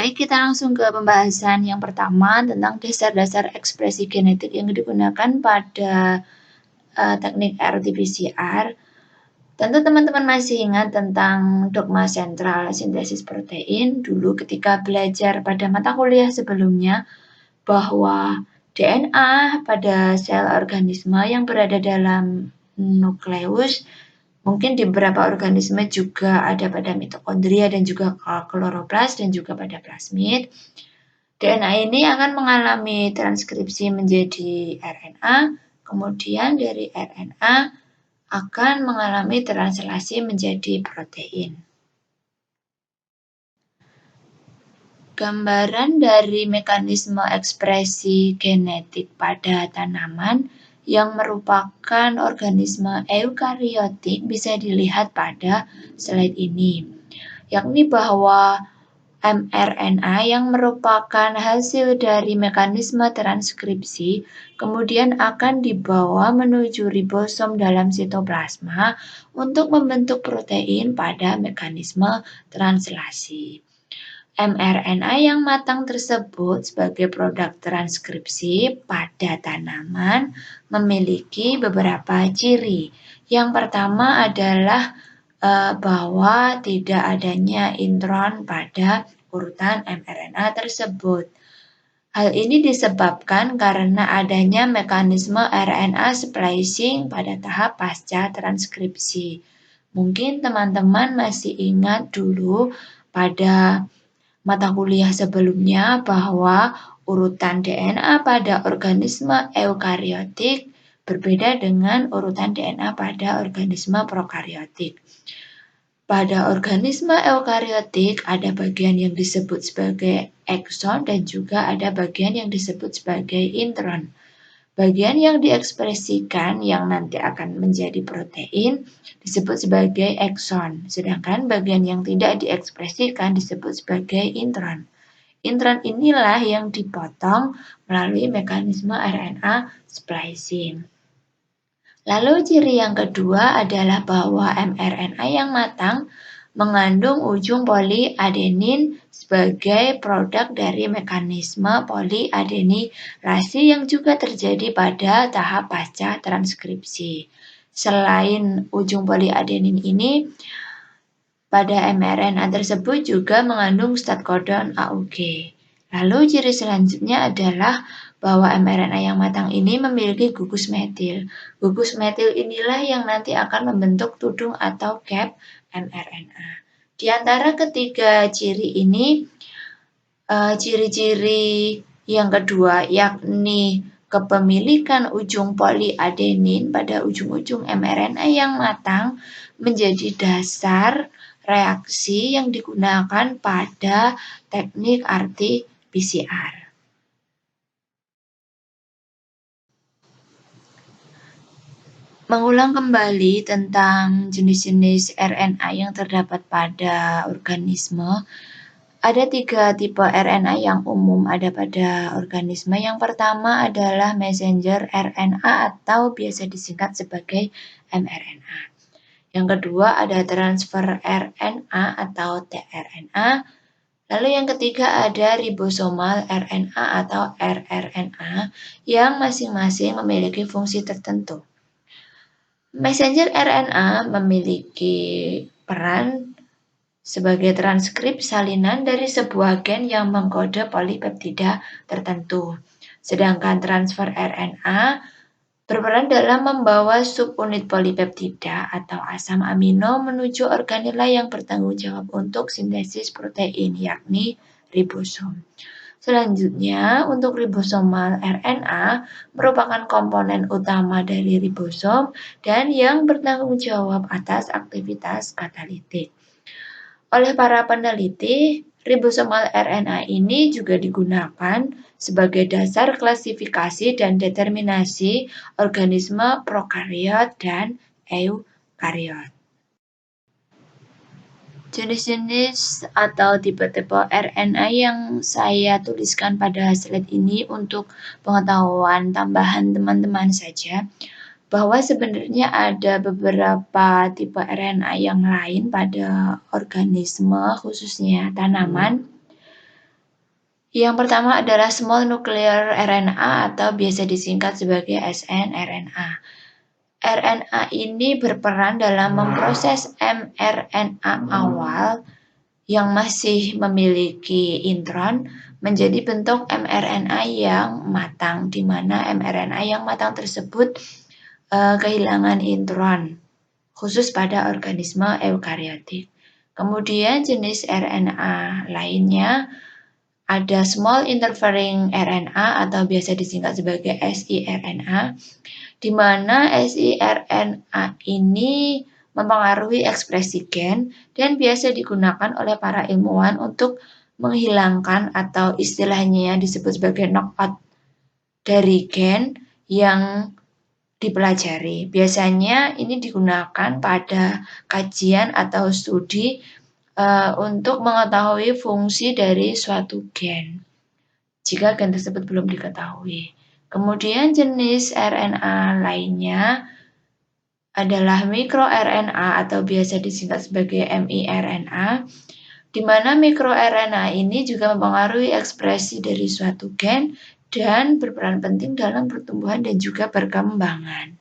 Baik, kita langsung ke pembahasan yang pertama tentang dasar-dasar ekspresi genetik yang digunakan pada teknik RT-PCR. Tentu teman-teman masih ingat tentang dogma sentral sintesis protein dulu ketika belajar pada mata kuliah sebelumnya, bahwa DNA pada sel organisme yang berada dalam nukleus, mungkin di beberapa organisme juga ada pada mitokondria dan juga kloroplas dan juga pada plasmid. DNA ini akan mengalami transkripsi menjadi RNA, kemudian dari RNA akan mengalami translasi menjadi protein. Gambaran dari mekanisme ekspresi genetik pada tanaman yang merupakan organisme eukariotik bisa dilihat pada slide ini, yakni bahwa mRNA yang merupakan hasil dari mekanisme transkripsi kemudian akan dibawa menuju ribosom dalam sitoplasma untuk membentuk protein pada mekanisme translasi. mRNA yang matang tersebut sebagai produk transkripsi pada tanaman memiliki beberapa ciri. Yang pertama adalah bahwa tidak adanya intron pada urutan mRNA tersebut. Hal ini disebabkan karena adanya mekanisme RNA splicing pada tahap pasca transkripsi. Mungkin teman-teman masih ingat dulu pada mata kuliah sebelumnya bahwa urutan DNA pada organisme eukariotik berbeda dengan urutan DNA pada organisme prokariotik. Pada organisme eukariotik ada bagian yang disebut sebagai ekson dan juga ada bagian yang disebut sebagai intron. Bagian yang diekspresikan yang nanti akan menjadi protein disebut sebagai ekson, sedangkan bagian yang tidak diekspresikan disebut sebagai intron. Intron inilah yang dipotong melalui mekanisme RNA splicing. Lalu ciri yang kedua adalah bahwa mRNA yang matang mengandung ujung poliadenin sebagai produk dari mekanisme poliadenirasi yang juga terjadi pada tahap pasca transkripsi. Selain ujung poliadenin ini, pada mRNA tersebut juga mengandung start codon AUG. Lalu ciri selanjutnya adalah bahwa mRNA yang matang ini memiliki gugus metil. Gugus metil inilah yang nanti akan membentuk tudung atau cap mRNA. Di antara ketiga ciri ini, ciri-ciri yang kedua yakni kepemilikan ujung poliadenin pada ujung-ujung mRNA yang matang menjadi dasar reaksi yang digunakan pada teknik RT-PCR. Mengulang kembali tentang jenis-jenis RNA yang terdapat pada organisme, ada 3 tipe RNA yang umum ada pada organisme. Yang pertama adalah messenger RNA atau biasa disingkat sebagai mRNA. Yang kedua ada transfer RNA atau tRNA. Lalu yang ketiga ada ribosomal RNA atau rRNA yang masing-masing memiliki fungsi tertentu. Messenger RNA memiliki peran sebagai transkrip salinan dari sebuah gen yang mengkode polipeptida tertentu. Sedangkan transfer RNA berperan dalam membawa subunit polipeptida atau asam amino menuju organela yang bertanggung jawab untuk sintesis protein, yakni ribosom. Selanjutnya, untuk ribosomal RNA merupakan komponen utama dari ribosom dan yang bertanggung jawab atas aktivitas katalitik. Oleh para peneliti, ribosomal RNA ini juga digunakan sebagai dasar klasifikasi dan determinasi organisme prokariot dan eukariot. Jenis-jenis atau tipe-tipe RNA yang saya tuliskan pada slide ini untuk pengetahuan tambahan teman-teman saja, bahwa sebenarnya ada beberapa tipe RNA yang lain pada organisme, khususnya tanaman. Yang pertama adalah small nuclear RNA atau biasa disingkat sebagai snRNA. RNA ini berperan dalam memproses mRNA awal yang masih memiliki intron menjadi bentuk mRNA yang matang, di mana mRNA yang matang tersebut kehilangan intron, khusus pada organisme eukariotik. Kemudian jenis RNA lainnya ada small interfering RNA atau biasa disingkat sebagai siRNA, di mana siRNA ini mempengaruhi ekspresi gen dan biasa digunakan oleh para ilmuwan untuk menghilangkan atau istilahnya disebut sebagai knockout dari gen yang dipelajari. Biasanya ini digunakan pada kajian atau studi untuk mengetahui fungsi dari suatu gen, jika gen tersebut belum diketahui. Kemudian jenis RNA lainnya adalah mikroRNA atau biasa disingkat sebagai miRNA, di mana mikroRNA ini juga mempengaruhi ekspresi dari suatu gen dan berperan penting dalam pertumbuhan dan juga perkembangan.